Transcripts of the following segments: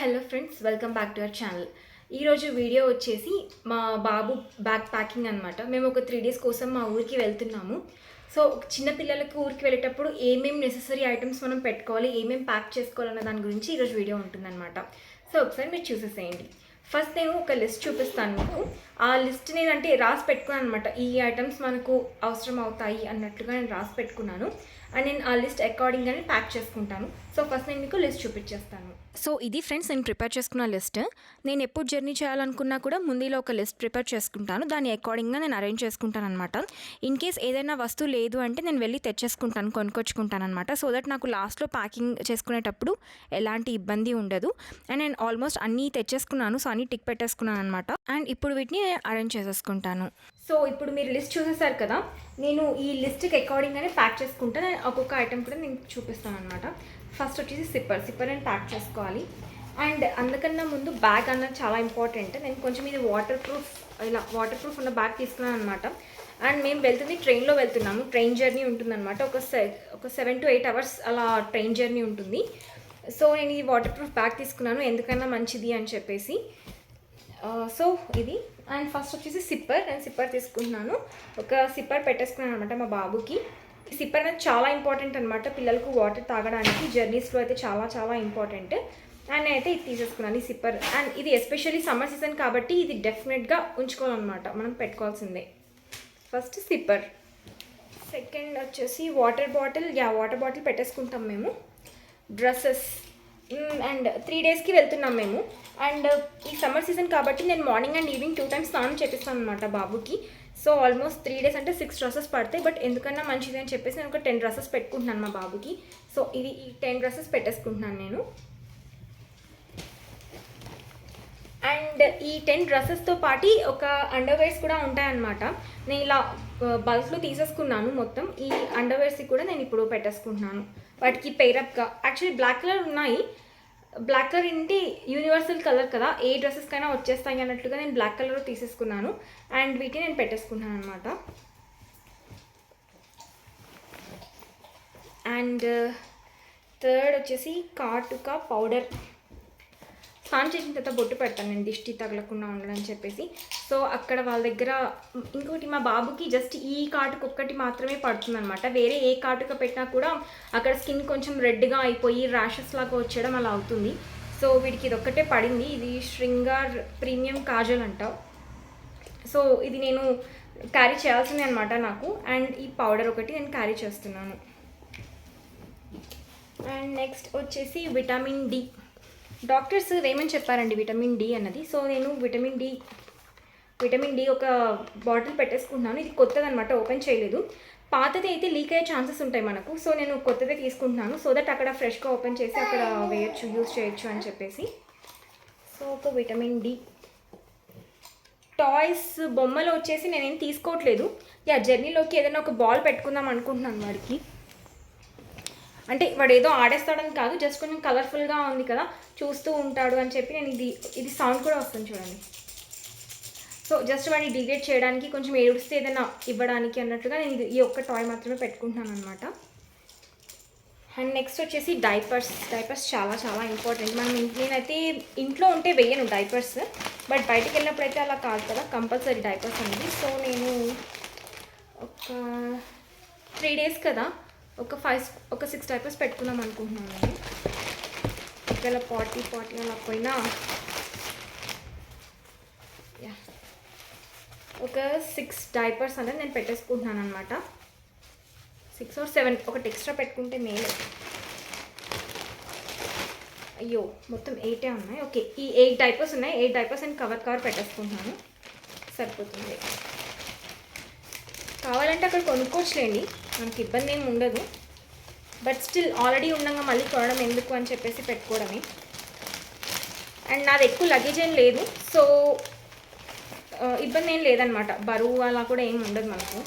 Hello friends, welcome back to our channel. ఈరోజు video వచ్చేసి మా బాబు బ్యాగ్ ప్యాకింగ్ అనమాట. మేము ఒక 3 డేస్ కోసం మా ఊరికి వెళ్తున్నాము. సో చిన్న పిల్లలకు ఊరికి వెళ్ళేటప్పుడు ఏమేమి నెసెసరీ ఐటమ్స్ మనం పెట్టుకోవాలి, ఏమేమి ప్యాక్ చేసుకోవాలన్న దాని గురించి ఈరోజు వీడియో ఉంటుందన్నమాట. సో ఒకసారి మీరు చూసేసేయండి. ఫస్ట్ నేను ఒక లిస్ట్ చూపిస్తాను మీకు. ఆ లిస్ట్ నేనంటే రాసి పెట్టుకున్నాను అనమాట. ఈ ఐటమ్స్ మనకు అవసరం అవుతాయి అన్నట్లుగా నేను రాసి పెట్టుకున్నాను. అండ్ నేను ఆ లిస్ట్ అకార్డింగ్గానే ప్యాక్ చేసుకుంటాను. సో ఫస్ట్ నేను మీకు లిస్ట్ చూపించేస్తాను. సో ఇది ఫ్రెండ్స్ నేను ప్రిపేర్ చేసుకున్న లిస్ట్. నేను ఎప్పుడు జర్నీ చేయాలనుకున్నా కూడా ముందులో ఒక లిస్ట్ ప్రిపేర్ చేసుకుంటాను. దాని అకార్డింగ్గా నేను అరేంజ్ చేసుకుంటాను అనమాట. ఇన్ కేస్ ఏదైనా వస్తువు లేదు అంటే నేను వెళ్ళి తెచ్చేసుకుంటాను, కొనుక్కొచ్చుకుంటాను అనమాట. సో దట్ నాకు లాస్ట్లో ప్యాకింగ్ చేసుకునేటప్పుడు ఎలాంటి ఇబ్బంది ఉండదు. అండ్ నేను ఆల్మోస్ట్ అన్నీ తెచ్చేసుకున్నాను. సో అన్నీ టిక్ పెట్టేసుకున్నాను అనమాట. అండ్ ఇప్పుడు వీటిని అరేంజ్ చేసేసుకుంటాను. సో ఇప్పుడు మీరు లిస్ట్ చూసేసారు కదా, నేను ఈ లిస్ట్కి అకార్డింగ్గానే ప్యాక్ చేసుకుంటాను. ఒక్కొక్క ఐటెం కూడా నేను చూపిస్తాను అనమాట. ఫస్ట్ వచ్చేసి సిప్పర్ నేను ప్యాక్ చేసుకోవాలి. అండ్ అందుకన్నా ముందు బ్యాగ్ అన్నది చాలా ఇంపార్టెంట్. నేను కొంచెం ఇది వాటర్ ప్రూఫ్ ఉన్న బ్యాగ్ తీసుకున్నాను అనమాట. అండ్ మేము వెళ్తుంది ట్రైన్లో వెళ్తున్నాము. ట్రైన్ జర్నీ ఉంటుందన్నమాట. ఒక 7 to 8 hours అలా ట్రైన్ జర్నీ ఉంటుంది. సో నేను ఈ వాటర్ ప్రూఫ్ బ్యాగ్ తీసుకున్నాను, ఎందుకన్నా మంచిది అని చెప్పేసి. సో ఇది. అండ్ ఫస్ట్ వచ్చేసి నేను సిప్పర్ తీసుకుంటున్నాను. ఒక సిప్పర్ పెట్టేసుకున్నాను అనమాట మా బాబుకి. ఈ సిప్పర్ అనేది చాలా ఇంపార్టెంట్ అనమాట పిల్లలకు వాటర్ తాగడానికి. జర్నీస్లో అయితే చాలా చాలా ఇంపార్టెంట్. అండ్ నేనైతే ఇది తీసేసుకున్నాను, ఈ సిప్పర్. అండ్ ఇది ఎస్పెషల్లీ సమ్మర్ సీజన్ కాబట్టి ఇది డెఫినెట్గా ఉంచుకోవాలన్నమాట, మనం పెట్టుకోవాల్సిందే. First sipper. సెకండ్ వచ్చేసి వాటర్ బాటిల్ పెట్టేసుకుంటాం మేము. డ్రెస్సెస్. అండ్ 3 daysకి వెళ్తున్నాం మేము. అండ్ ఈ సమ్మర్ సీజన్ కాబట్టి నేను మార్నింగ్ అండ్ ఈవినింగ్ 2 times స్నానం చేపిస్తాను అనమాట బాబుకి. సో ఆల్మోస్ట్ 3 days అంటే 6 dresses పడతాయి. బట్ ఎందుకన్నా మంచిది అని చెప్పేసి నేను ఒక 10 dresses పెట్టుకుంటున్నాను మా బాబుకి. సో ఈ 10 dresses పెట్టేసుకుంటున్నాను నేను. అండ్ ఈ 10 డ్రెస్సెస్తో పాటు ఒక అండర్వేర్స్ కూడా ఉంటాయన్నమాట. నేను ఇలా బల్క్లో తీసేసుకున్నాను మొత్తం. ఈ అండర్వేర్స్కి కూడా నేను ఇప్పుడు పెట్టేసుకుంటున్నాను. వాటికి పెయిరప్గా యాక్చువల్లీ బ్లాక్ కలర్ ఉన్నాయి. బ్లాక్ కలర్ ఏంటి యూనివర్సల్ కలర్ కదా, ఏ డ్రెస్సెస్కైనా వచ్చేస్తాయి అన్నట్లుగా నేను బ్లాక్ కలర్ తీసేసుకున్నాను. అండ్ వీటిని నేను పెట్టేసుకున్నాను అనమాట. అండ్ థర్డ్ వచ్చేసి కాటుక పౌడర్. స్నానం చేసిన తర్వాత బొట్టు పెడతాను నేను, దిష్టి తగలకుండా ఉండదని చెప్పేసి. సో అక్కడ వాళ్ళ దగ్గర ఇంకోటి మా బాబుకి జస్ట్ ఈ కాటుక ఒక్కటి మాత్రమే పడుతుంది అనమాట. వేరే ఏ కాటుక పెట్టినా కూడా అక్కడ స్కిన్ కొంచెం రెడ్గా అయిపోయి ర్యాషెస్ లాగా వచ్చేయడం అలా అవుతుంది. సో వీడికి ఇది ఒక్కటే పడింది. ఇది శృంగార్ ప్రీమియం కాజల్ అంటావు. సో ఇది నేను క్యారీ చేయాల్సిందే అనమాట నాకు. అండ్ ఈ పౌడర్ ఒకటి నేను క్యారీ చేస్తున్నాను. అండ్ నెక్స్ట్ వచ్చేసి విటమిన్ డి. డాక్టర్స్ ఏమని చెప్పారండి విటమిన్ డి అన్నది. సో నేను విటమిన్ డి ఒక బాటిల్ పెట్టేసుకుంటున్నాను. ఇది కొత్తది అనమాట, ఓపెన్ చేయలేదు. పాతది అయితే లీక్ అయ్యే ఛాన్సెస్ ఉంటాయి మనకు. సో నేను కొత్తదే తీసుకుంటున్నాను, సో దట్ అక్కడ ఫ్రెష్గా ఓపెన్ చేసి అక్కడ యూజ్ చేయొచ్చు అని చెప్పేసి. సో ఒక విటమిన్ డి. టాయ్స్ బొమ్మలు వచ్చేసి నేనేం తీసుకోవట్లేదు. జర్నీలోకి ఏదైనా ఒక బాల్ పెట్టుకుందాం అనుకుంటున్నాను వాడికి. అంటే వాడు ఏదో ఆడేస్తాడని కాదు, జస్ట్ కొంచెం కలర్ఫుల్గా ఉంది కదా, చూస్తూ ఉంటాడు అని చెప్పి నేను ఇది సౌండ్ కూడా వస్తుంది చూడండి. సో జస్ట్ వాడిని డిగ్రేడ్ చేయడానికి, కొంచెం ఏడుస్తే ఏదైనా ఇవ్వడానికి అన్నట్టుగా నేను ఈ ఒక్క టాయ్ మాత్రమే పెట్టుకుంటున్నాను అనమాట. అండ్ నెక్స్ట్ వచ్చేసి డైపర్స్ చాలా చాలా ఇంపార్టెంట్. నేనైతే ఇంట్లో ఉంటే వేయను డైపర్స్, బట్ బయటికి వెళ్ళినప్పుడు అయితే అలా కాదు కదా, కంపల్సరీ డైపర్స్ అనేది. సో నేను ఒక 3 days కదా, ఒక 6 డైపర్స్ పెట్టుకుందాం అనుకుంటున్నాను నేను. ఒకవేళ 40 అలా పోయినా ఒక 6 డైపర్స్ అనేది నేను పెట్టేసుకుంటున్నాను అనమాట. 6 or 7 ఒకటి ఎక్స్ట్రా పెట్టుకుంటే మేలు. అయ్యో మొత్తం 8 ఉన్నాయి. ఓకే, ఈ 8 డైపర్స్ ఉన్నాయి. 8 డైపర్స్ నేను కవర్ పెట్టేసుకుంటున్నాను, సరిపోతుంది. కావాలంటే అక్కడ కొనుక్కోవచ్చులేండి, మనకి ఇబ్బంది ఏమి ఉండదు. బట్ స్టిల్ ఆల్రెడీ ఉండగా మళ్ళీ కొనడం ఎందుకు అని చెప్పేసి పెట్టుకోవడమే. అండ్ నాది ఎక్కువ లగేజ్ ఏం లేదు, సో ఇబ్బంది ఏం లేదనమాట. బరువు అలా కూడా ఏమి ఉండదు మనకు.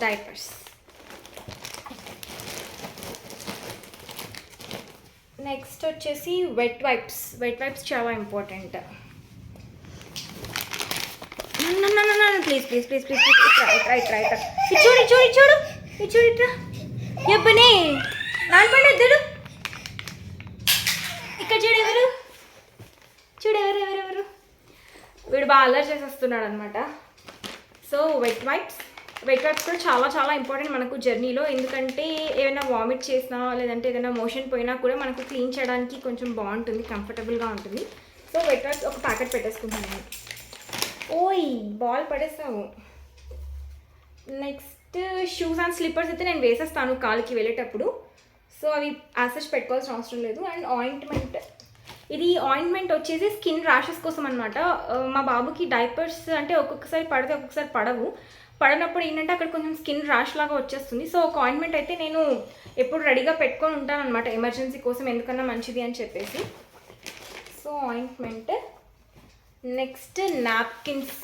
డైపర్స్. నెక్స్ట్ వచ్చేసి వెట్ వైప్స్ చాలా important. Please please please please ఇట్రా ఇట్రా ఇట్రా ఇట్రా చూడు ఇట్రా చెప్పనే నాన్నపండి వద్దుడు ఇక్కడ చూడు ఎవరు వీడు బాగా అల్లరి చేసేస్తున్నాడు అనమాట. సో వెట్ వైప్స్ కూడా చాలా చాలా ఇంపార్టెంట్ మనకు జర్నీలో. ఎందుకంటే ఏమైనా వామిట్ చేసినా లేదంటే ఏదైనా మోషన్ పోయినా కూడా మనకు క్లీన్ చేయడానికి కొంచెం బాగుంటుంది, కంఫర్టబుల్గా ఉంటుంది. సో వెట్ వైప్స్ ఒక ప్యాకెట్ పెట్టేసుకుంటాను నేను. ఓయ్ బాల్ పడేస్తావు. నెక్స్ట్ షూస్ అండ్ స్లిప్పర్స్ అయితే నేను వేసేస్తాను కాలుకి వెళ్ళేటప్పుడు. సో అవి యాసెస్ పెట్టుకోవాల్సిన అవసరం లేదు. అండ్ ఆయింట్మెంట్, ఇది ఆయింట్మెంట్ వచ్చేసి స్కిన్ ర్యాషెస్ కోసం అనమాట. మా బాబుకి డైపర్స్ అంటే ఒక్కొక్కసారి పడితే ఒక్కొక్కసారి పడనప్పుడు ఏంటంటే అక్కడ కొంచెం స్కిన్ ర్యాష్ లాగా వచ్చేస్తుంది. సో ఒక ఆయింట్మెంట్ అయితే నేను ఎప్పుడు రెడీగా పెట్టుకొని ఉంటాను అనమాట, ఎమర్జెన్సీ కోసం ఎందుకన్నా మంచిది అని చెప్పేసి. So ointment. నెక్స్ట్ నాప్కిన్స్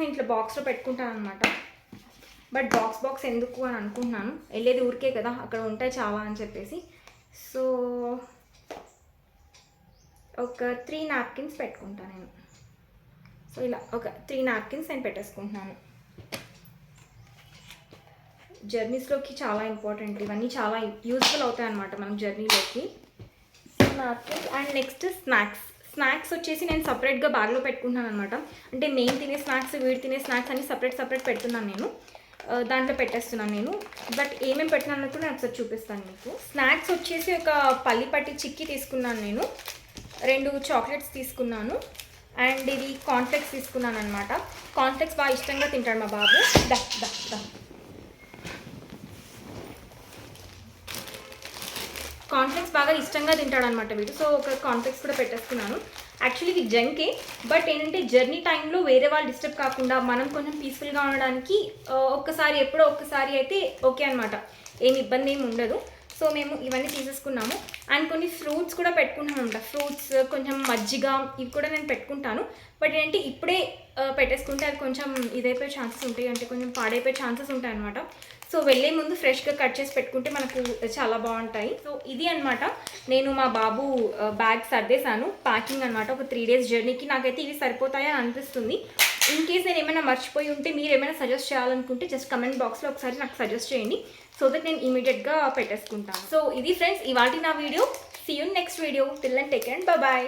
ఇంట్లో బాక్స్లో పెట్టుకుంటాను అనమాట. బట్ బాక్స్ ఎందుకు అని అనుకుంటున్నాను, వెళ్ళేది ఊరికే కదా, అక్కడ ఉంటాయి చాలా అని చెప్పేసి. సో ఒక 3 నాప్కిన్స్ పెట్టుకుంటాను నేను. సో ఇలా ఒక 3 నాప్కిన్స్ నేను పెట్టేసుకుంటున్నాను. జర్నీస్లోకి చాలా ఇంపార్టెంట్, ఇవన్నీ చాలా యూస్ఫుల్ అవుతాయి అన్నమాట మనకు జర్నీలోకి. నాప్కిన్స్. అండ్ నెక్స్ట్ స్నాక్స్ వచ్చేసి నేను సపరేట్గా బ్యాగ్లో పెట్టుకుంటున్నాను అనమాట. అంటే మెయిన్ తినే స్నాక్స్, వీడి తినే స్నాక్స్ అన్ని సపరేట్ పెడుతున్నాను నేను, దాంట్లో పెట్టేస్తున్నాను నేను. బట్ ఏమేమి పెట్టినాను కూడా నేను ఒకసారి చూపిస్తాను మీకు. స్నాక్స్ వచ్చేసి ఒక పల్లి పట్టి చిక్కీ తీసుకున్నాను నేను, 2 చాక్లెట్స్ తీసుకున్నాను, అండ్ ఇది కార్న్ఫ్లెక్స్ తీసుకున్నాను అనమాట. కార్న్ఫ్లెక్స్ బాగా ఇష్టంగా తింటాడు మా బాబు. కార్న్ఫ్లెక్స్ బాగా ఇష్టంగా తింటాడు అనమాట వీడు. సో ఒక కార్న్ఫ్లెక్స్ కూడా పెట్టేసుకున్నాను. యాక్చువల్లీ ఇది జంకే, బట్ ఏంటంటే జర్నీ టైంలో వేరే వాళ్ళు డిస్టర్బ్ కాకుండా మనం కొంచెం పీస్ఫుల్గా ఉండడానికి ఎప్పుడో ఒక్కసారి అయితే ఓకే అనమాట, ఏమి ఇబ్బంది ఏమి ఉండదు. సో మేము ఇవన్నీ తీసేసుకున్నాము. అండ్ కొన్ని ఫ్రూట్స్ కూడా పెట్టుకుంటాను అనమాట. ఫ్రూట్స్, కొంచెం మజ్జిగ, ఇవి కూడా నేను పెట్టుకుంటాను. బట్ ఏంటంటే ఇప్పుడే పెట్టేసుకుంటే అది కొంచెం ఇదైపోయే ఛాన్సెస్ ఉంటాయి, అంటే కొంచెం పాడైపోయే ఛాన్సెస్ ఉంటాయి అనమాట. సో వెళ్ళే ముందు ఫ్రెష్గా కట్ చేసి పెట్టుకుంటే మనకు చాలా బాగుంటాయి. సో ఇది అనమాట, నేను మా బాబు బ్యాగ్ సర్దేశాను, ప్యాకింగ్ అనమాట. ఒక 3 డేస్ జర్నీకి నాకైతే ఇవి సరిపోతాయి అని అనిపిస్తుంది. ఇన్ కేస్ నేను ఏమైనా మర్చిపోయి ఉంటే, మీరు ఏమైనా సజెస్ట్ చేయాలనుకుంటే జస్ట్ కమెంట్ బాక్స్లో ఒకసారి నాకు సజెస్ట్ చేయండి, సో దట్ నేను ఇమీడియట్గా పెట్టేసుకుంటాను. సో ఇది ఫ్రెండ్స్ ఇవాళ నా video. See you next video. Till then take care and bye.